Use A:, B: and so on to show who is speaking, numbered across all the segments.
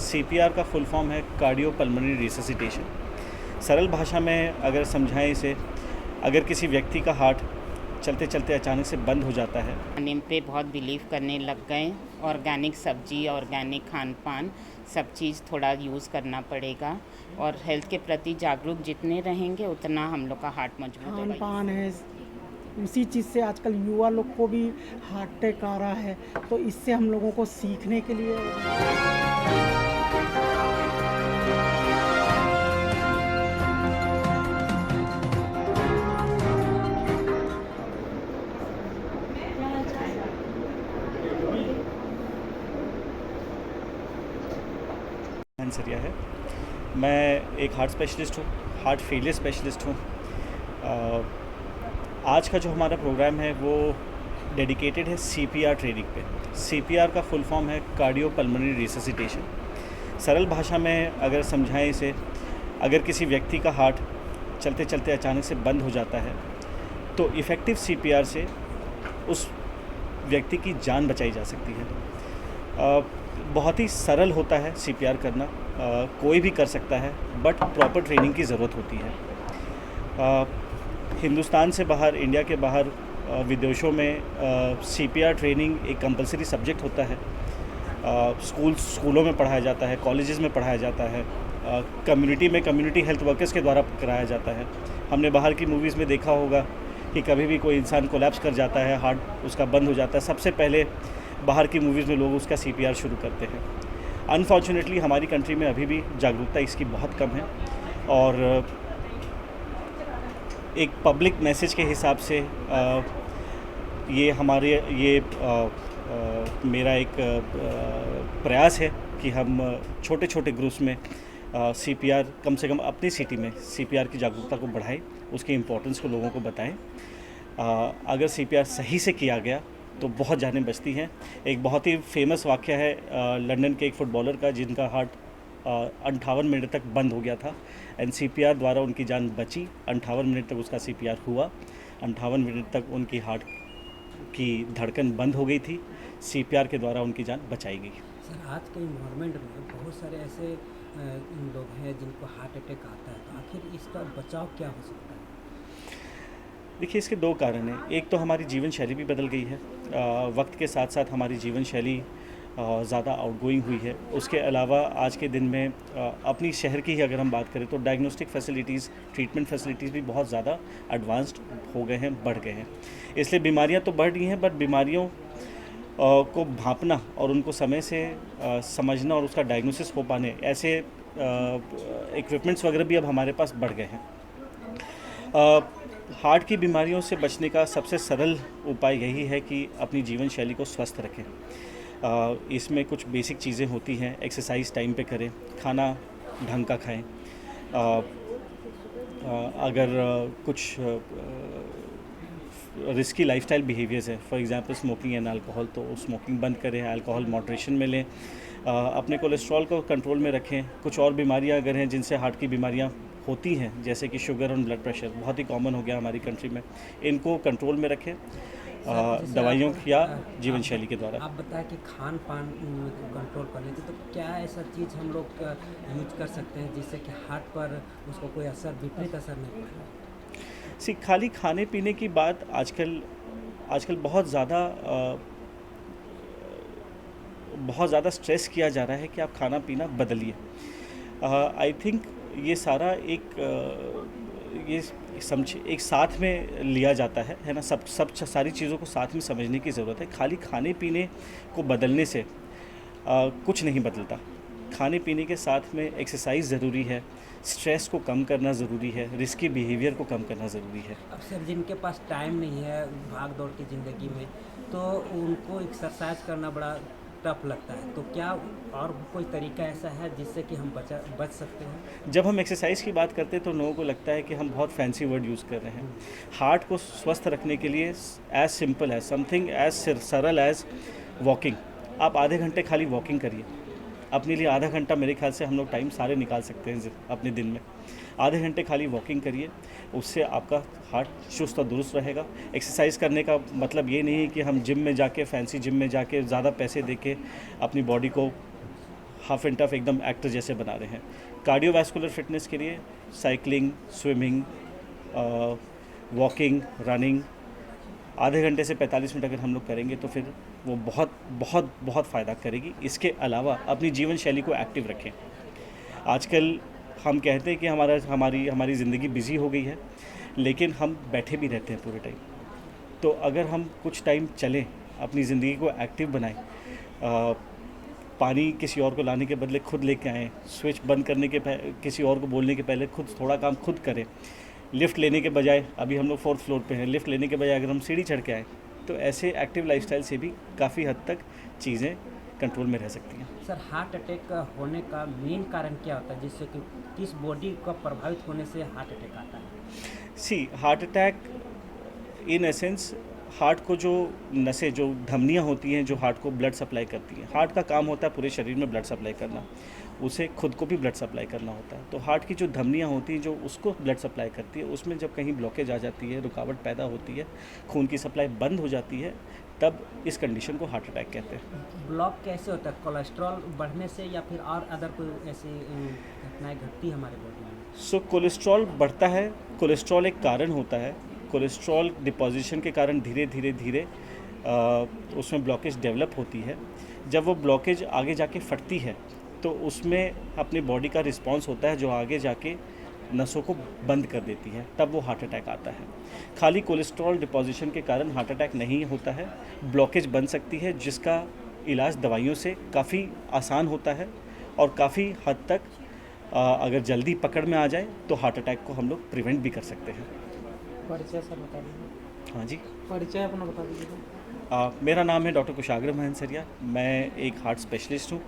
A: CPR का full form है cardio pulmonary resuscitation. सरल भाषा में अगर समझाएं इसे, अगर किसी व्यक्ति का हार्ट चलते चलते अचानक से बंद हो जाता है।
B: खाने पे बहुत बिलीव करने लग गए। ऑर्गेनिक सब्जी, ऑर्गेनिक खान पान सब चीज़ थोड़ा यूज़ करना पड़ेगा और हेल्थ के प्रति जागरूक जितने रहेंगे उतना हम लोग का हार्ट मजबूत
C: खान
B: होगा।
C: पान है, उसी चीज़ से आजकल युवा लोग को भी हार्ट अटैक आ रहा है, तो इससे हम लोगों को सीखने के लिए
A: आंसरिया है। मैं एक हार्ट स्पेशलिस्ट हूँ, हार्ट फेलियर स्पेशलिस्ट हूँ। आज का जो हमारा प्रोग्राम है वो डेडिकेटेड है सीपीआर ट्रेनिंग पे। सीपीआर का फुल फॉर्म है कार्डियो पल्मोनरी रिससिटेशन। सरल भाषा में अगर समझाएं इसे, अगर किसी व्यक्ति का हार्ट चलते चलते अचानक से बंद हो जाता है तो इफ़ेक्टिव सीपीआर से उस व्यक्ति की जान बचाई जा सकती है। बहुत ही सरल होता है सीपीआर करना, कोई भी कर सकता है, बट प्रॉपर ट्रेनिंग की ज़रूरत होती है। हिंदुस्तान से बाहर, इंडिया के बाहर विदेशों में सीपीआर ट्रेनिंग एक कंपलसरी सब्जेक्ट होता है। स्कूलों में पढ़ाया जाता है, कॉलेजेस में पढ़ाया जाता है, कम्युनिटी में कम्युनिटी हेल्थ वर्कर्स के द्वारा कराया जाता है। हमने बाहर की मूवीज़ में देखा होगा कि कभी भी कोई इंसान कोलैप्स कर जाता है, हार्ट उसका बंद हो जाता है, सबसे पहले बाहर की मूवीज़ में लोग उसका सीपीआर शुरू करते हैं। अनफॉर्चुनेटली हमारी कंट्री में अभी भी जागरूकता इसकी बहुत कम है और एक पब्लिक मैसेज के हिसाब से मेरा एक प्रयास है कि हम छोटे छोटे ग्रुप्स में सीपीआर कम से कम अपनी सिटी में सीपीआर की जागरूकता को बढ़ाएं, उसके इम्पोर्टेंस को लोगों को बताएं। अगर सीपीआर सही से किया गया तो बहुत जानें बचती हैं। एक बहुत ही फेमस वाक़या है लंदन के एक फ़ुटबॉलर का, जिनका हार्ट 58 मिनट तक बंद हो गया था एंड सीपीआर द्वारा उनकी जान बची। 58 मिनट तक उसका सीपीआर हुआ, 58 मिनट तक उनकी हार्ट की धड़कन बंद हो गई थी, सीपीआर के द्वारा उनकी जान बचाई गई।
D: सर, आज के इन्वायरमेंट में बहुत सारे ऐसे लोग हैं जिनको हार्ट अटैक आता है, तो आखिर इसका बचाव क्या हो सकता है?
A: देखिए, इसके दो कारण हैं। एक तो हमारी जीवन शैली भी बदल गई है, वक्त के साथ साथ हमारी जीवन शैली ज़्यादा आउटगोइंग हुई है। उसके अलावा आज के दिन में अपनी शहर की ही अगर हम बात करें तो डायग्नोस्टिक फैसिलिटीज़, ट्रीटमेंट फैसिलिटीज़ भी बहुत ज़्यादा एडवांस्ड हो गए हैं, बढ़ गए हैं। इसलिए बीमारियां तो बढ़ रही हैं, बट बीमारियों को भांपना और उनको समय से समझना और उसका डायग्नोसिस हो पाने, ऐसे इक्विपमेंट्स वगैरह भी अब हमारे पास बढ़ गए हैं। हार्ट की बीमारियों से बचने का सबसे सरल उपाय यही है कि अपनी जीवन शैली को स्वस्थ रखें। इसमें कुछ बेसिक चीज़ें होती हैं। एक्सरसाइज टाइम पे करें, खाना ढंग का खाएं। अगर कुछ रिस्की लाइफस्टाइल बिहेवियर्स है, for example smoking and alcohol, तो स्मोकिंग बंद करें, अल्कोहल मॉडरेशन में लें। अपने कोलेस्ट्रॉल को कंट्रोल में रखें। कुछ और बीमारियां अगर हैं जिनसे हार्ट की बीमारियां होती हैं, जैसे कि शुगर और ब्लड प्रेशर बहुत ही कॉमन हो गया हमारी कंट्री में, इनको कंट्रोल में रखें दवाइयों या जीवन शैली के द्वारा।
D: आप बताएं कि खान पान को कंट्रोल करने की, तो क्या ऐसा चीज़ हम लोग यूज कर सकते हैं जिससे कि हार्ट पर उसको कोई असर, विपरीत असर नहीं पड़े?
A: खाली खाने पीने की बात आजकल बहुत ज़्यादा स्ट्रेस किया जा रहा है कि आप खाना पीना बदलिए। आई थिंक ये सारा एक साथ में लिया जाता है ना। सब सारी चीज़ों को साथ में समझने की ज़रूरत है। खाली खाने पीने को बदलने से कुछ नहीं बदलता। खाने पीने के साथ में एक्सरसाइज ज़रूरी है, स्ट्रेस को कम करना ज़रूरी है, रिस्की बिहेवियर को कम करना ज़रूरी है।
D: अब सर, जिनके पास टाइम नहीं है भाग दौड़ की ज़िंदगी में, तो उनको एक्सरसाइज करना बड़ा टफ लगता है, तो क्या और कोई तरीका ऐसा है जिससे कि हम बच सकते हैं?
A: जब हम एक्सरसाइज की बात करते हैं तो लोगों को लगता है कि हम बहुत फैंसी वर्ड यूज़ कर रहे हैं। हार्ट को स्वस्थ रखने के लिए एज सिंपल है, समथिंग एज सरल एज वॉकिंग। आप आधे घंटे खाली वॉकिंग करिए। अपने लिए आधा घंटा, मेरे ख्याल से हम लोग टाइम सारे निकाल सकते हैं अपने दिन में। आधे घंटे खाली वॉकिंग करिए, उससे आपका हार्ट चुस्त और दुरुस्त रहेगा। एक्सरसाइज करने का मतलब ये नहीं है कि हम जिम में जाके, फैंसी जिम में जाके ज़्यादा पैसे दे के अपनी बॉडी को हाफ एंड टफ एकदम एक्टर जैसे बना रहे हैं। कार्डियोवैस्कुलर फिटनेस के लिए साइकिलिंग, स्विमिंग, वॉकिंग, रनिंग आधे घंटे से 45 मिनट अगर हम लोग करेंगे तो फिर वो बहुत बहुत बहुत फ़ायदा करेगी। इसके अलावा अपनी जीवन शैली को एक्टिव रखें। आजकल हम कहते हैं कि हमारी ज़िंदगी बिज़ी हो गई है, लेकिन हम बैठे भी रहते हैं पूरे टाइम। तो अगर हम कुछ टाइम चलें, अपनी ज़िंदगी को एक्टिव बनाएं, पानी किसी और को लाने के बदले खुद लेके आएँ, स्विच बंद करने के किसी और को बोलने के पहले खुद थोड़ा काम खुद करें। लिफ्ट लेने के बजाय, अभी हम लोग 4th फ्लोर पे हैं, लिफ्ट लेने के बजाय अगर हम सीढ़ी चढ़ के आएँ तो ऐसे एक्टिव लाइफस्टाइल से भी काफ़ी हद तक चीज़ें कंट्रोल में रह सकती हैं।
D: सर, हार्ट अटैक होने का मेन कारण क्या होता है, जिससे कि किस बॉडी का प्रभावित होने से हार्ट अटैक आता है?
A: Heart attack in essence heart को जो नसें, जो धमनियाँ होती हैं जो हार्ट को ब्लड सप्लाई करती हैं, हार्ट का काम होता है पूरे शरीर में ब्लड सप्लाई करना, उसे खुद को भी ब्लड सप्लाई करना होता है। तो हार्ट की जो धमनियाँ होती हैं जो उसको ब्लड सप्लाई करती है, उसमें जब कहीं ब्लॉकेज आ जाती है, रुकावट पैदा होती है, खून की सप्लाई बंद हो जाती है, तब इस कंडीशन को हार्ट अटैक कहते हैं।
D: ब्लॉक कैसे होता है? कोलेस्ट्रॉल बढ़ने से या फिर और अदर कोई ऐसी घटनाएं घटती है हमारे बॉडी में?
A: कोलेस्ट्रॉल बढ़ता है, कोलेस्ट्रॉल एक कारण होता है। कोलेस्ट्रॉल डिपॉजिशन के कारण धीरे धीरे उसमें ब्लॉकेज डेवलप होती है। जब वो ब्लॉकेज आगे जाके फटती है तो उसमें अपनी बॉडी का रिस्पांस होता है जो आगे जाके नसों को बंद कर देती है, तब वो हार्ट अटैक आता है। खाली कोलेस्ट्रॉल डिपॉजिशन के कारण हार्ट अटैक नहीं होता है, ब्लॉकेज बन सकती है जिसका इलाज दवाइयों से काफ़ी आसान होता है और काफ़ी हद तक अगर जल्दी पकड़ में आ जाए तो हार्ट अटैक को हम लोग प्रिवेंट भी कर सकते हैं।
C: परिचय सर बता दीजिए।
A: हाँ जी,
C: परिचय अपना बता दीजिए।
A: मेरा नाम है डॉक्टर कुशाग्र महंसरिया। मैं एक हार्ट स्पेशलिस्ट हूँ।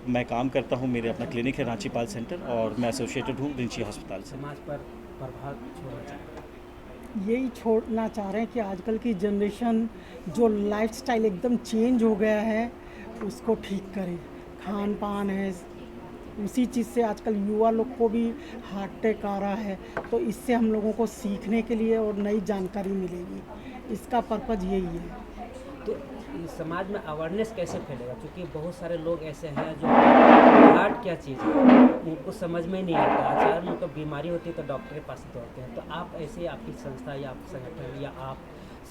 A: मैं काम करता हूँ, मेरे अपना क्लिनिक है रांची पाल सेंटर और मैं एसोसिएटेड हूँ रिंची अस्पताल से।
D: समाज पर प्रभाव छोड़ना चाहिए।
C: यही छोड़ना चाह रहे हैं कि आजकल की जनरेशन जो लाइफस्टाइल एकदम चेंज हो गया है उसको ठीक करें। खान पान है, उसी चीज़ से आजकल युवा लोग को भी हार्ट अटैक आ रहा है, तो इससे हम लोगों को सीखने के लिए और नई जानकारी मिलेगी। इसका पर्पज़ यही है।
D: तो इस समाज में अवेयरनेस कैसे फैलेगा? क्योंकि बहुत सारे लोग ऐसे हैं जो हार्ट क्या चीज़ है उनको समझ में नहीं आता। अचानक उनको बीमारी होती है तो डॉक्टर के पास दौड़ते हैं। तो आप ऐसे, आपकी संस्था या आप संगठन या आप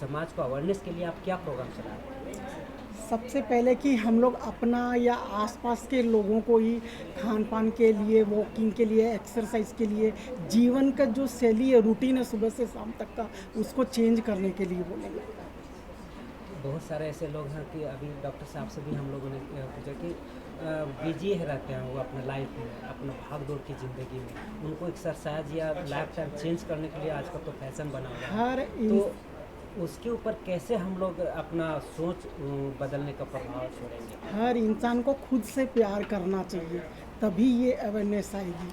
D: समाज को अवेयरनेस के लिए आप क्या प्रोग्राम चला रहे हैं?
C: सबसे पहले कि हम लोग अपना या आसपास के लोगों को ही खान पान के लिए, वॉकिंग के लिए, एक्सरसाइज के लिए, जीवन का जो शैली है, रूटीन है सुबह से शाम तक का, उसको चेंज करने के लिए बोलेंगे।
D: बहुत सारे ऐसे लोग हैं कि अभी डॉक्टर साहब से भी हम लोगों ने पूछा कि बिजी रहते हैं वो अपने लाइफ में, अपना भाग दौड़ की ज़िंदगी में, उनको एक्सरसाइज या लाइफ स्टाइल चेंज करने के लिए आजकल तो फैशन बना हुआ है, तो उसके ऊपर कैसे हम लोग अपना सोच बदलने का प्रभाव छोड़ेंगे?
C: हर इंसान को खुद से प्यार करना चाहिए, तभी ये अवेयरनेस आएगी,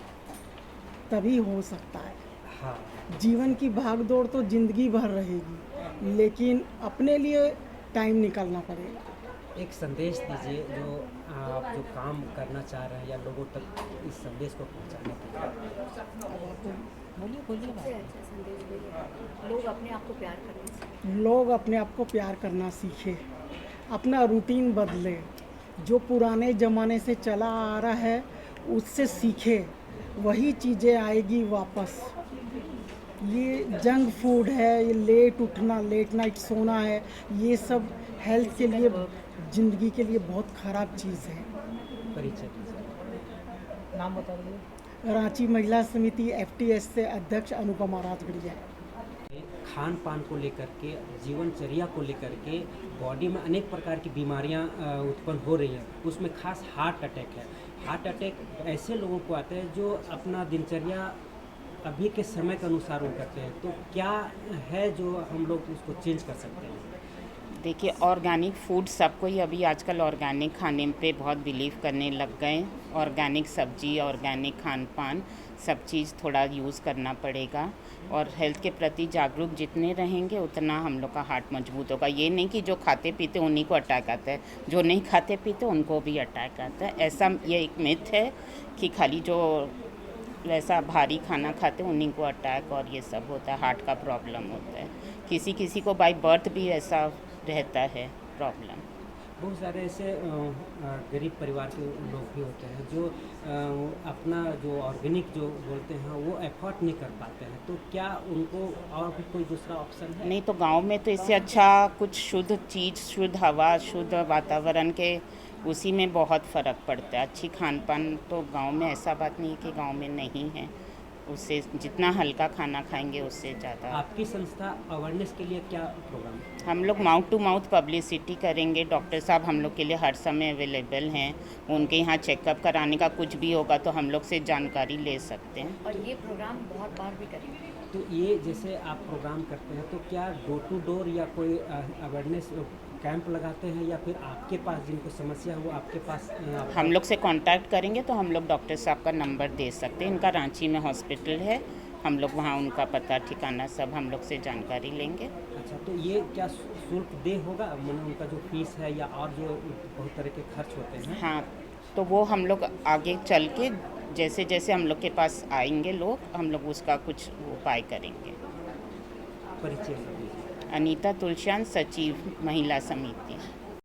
C: तभी हो सकता है।
D: हाँ,
C: जीवन की भागदौड़ तो ज़िंदगी भर रहेगी, लेकिन अपने लिए टाइम निकालना पड़ेगा।
D: एक संदेश दीजिए जो आप जो काम करना चाह रहे हैं या लोगों तक इस संदेश को पहुंचाने के लिए।
E: सबसे अच्छा संदेश वही है, लोग अपने आप को प्यार करना सीखें।
C: लोग अपने आप को प्यार करना सीखें, अपना रूटीन बदले, जो पुराने ज़माने से चला आ रहा है उससे सीखे, वही चीज़ें आएगी वापस। ये जंक फूड है, ये लेट उठना, लेट नाइट सोना है, ये सब हेल्थ के लिए, ज़िंदगी के लिए बहुत ख़राब चीज़ है।
D: परिचय दीजिए।
C: नाम बता दीजिए। रांची महिला समिति FTS से अध्यक्ष अनुपमा राजगढ़िया।
D: खान पान को लेकर के, जीवनचर्या को लेकर के बॉडी में अनेक प्रकार की बीमारियां उत्पन्न हो रही हैं, उसमें खास हार्ट अटैक है। हार्ट अटैक ऐसे लोगों को आता है जो अपना दिनचर्या अभी के समय के अनुसार वो करते हैं, तो क्या है जो हम लोग उसको चेंज कर सकते हैं?
B: देखिए, ऑर्गेनिक फूड सबको ही अभी आजकल ऑर्गेनिक खाने पे बहुत बिलीव करने लग गए। ऑर्गेनिक सब्जी, ऑर्गेनिक खान पान सब चीज़ थोड़ा यूज़ करना पड़ेगा और हेल्थ के प्रति जागरूक जितने रहेंगे उतना हम लोग का हार्ट मजबूत होगा। ये नहीं कि जो खाते पीते उन्हीं को अटैक आता है, जो नहीं खाते पीते उनको भी अटैक आता है। ऐसा ये एक मिथ है कि खाली जो वैसा भारी खाना खाते हैं उन्हीं को अटैक और ये सब होता है, हार्ट का प्रॉब्लम होता है। किसी किसी को बाय बर्थ भी ऐसा रहता है प्रॉब्लम।
D: बहुत सारे ऐसे गरीब परिवार के लोग भी होते हैं जो अपना जो ऑर्गेनिक जो बोलते हैं वो अफोर्ड नहीं कर पाते हैं, तो क्या उनको और भी कोई दूसरा ऑप्शन है?
B: नहीं तो गांव में तो इससे अच्छा कुछ शुद्ध चीज़, शुद्ध हवा, शुद्ध वातावरण के उसी में बहुत फ़र्क पड़ता है। अच्छी खान पान तो गांव में, ऐसा बात नहीं है कि गांव में नहीं है, उससे जितना हल्का खाना खाएंगे उससे ज़्यादा।
D: आपकी संस्था अवेयरनेस के लिए क्या प्रोग्राम?
B: हम लोग माउथ टू माउथ पब्लिसिटी करेंगे। डॉक्टर साहब हम लोग के लिए हर समय अवेलेबल हैं। उनके यहाँ चेकअप कराने का कुछ भी होगा तो हम लोग से जानकारी ले सकते हैं।
E: और ये प्रोग्राम बहुत बार भी करेंगे।
D: तो ये जैसे आप प्रोग्राम करते हैं तो क्या डोर टू डोर या कोई अवेयरनेस कैंप लगाते हैं, या फिर आपके पास जिनको समस्या है वो आपके पास
B: हम लोग से कांटेक्ट करेंगे तो हम लोग डॉक्टर साहब का नंबर दे सकते हैं। इनका रांची में हॉस्पिटल है, हम लोग वहाँ उनका पता ठिकाना सब हम लोग से जानकारी लेंगे।
D: अच्छा, तो ये क्या शुल्क दे होगा, मतलब उनका जो फीस है या और जो बहुत तरह के खर्च होते हैं?
B: हाँ, तो वो हम लोग आगे चल के जैसे जैसे हम लोग के पास आएंगे लोग, हम लोग उसका कुछ उपाय करेंगे।
D: परिचय दीजिए।
B: अनीता तुलसियान, सचिव महिला समिति।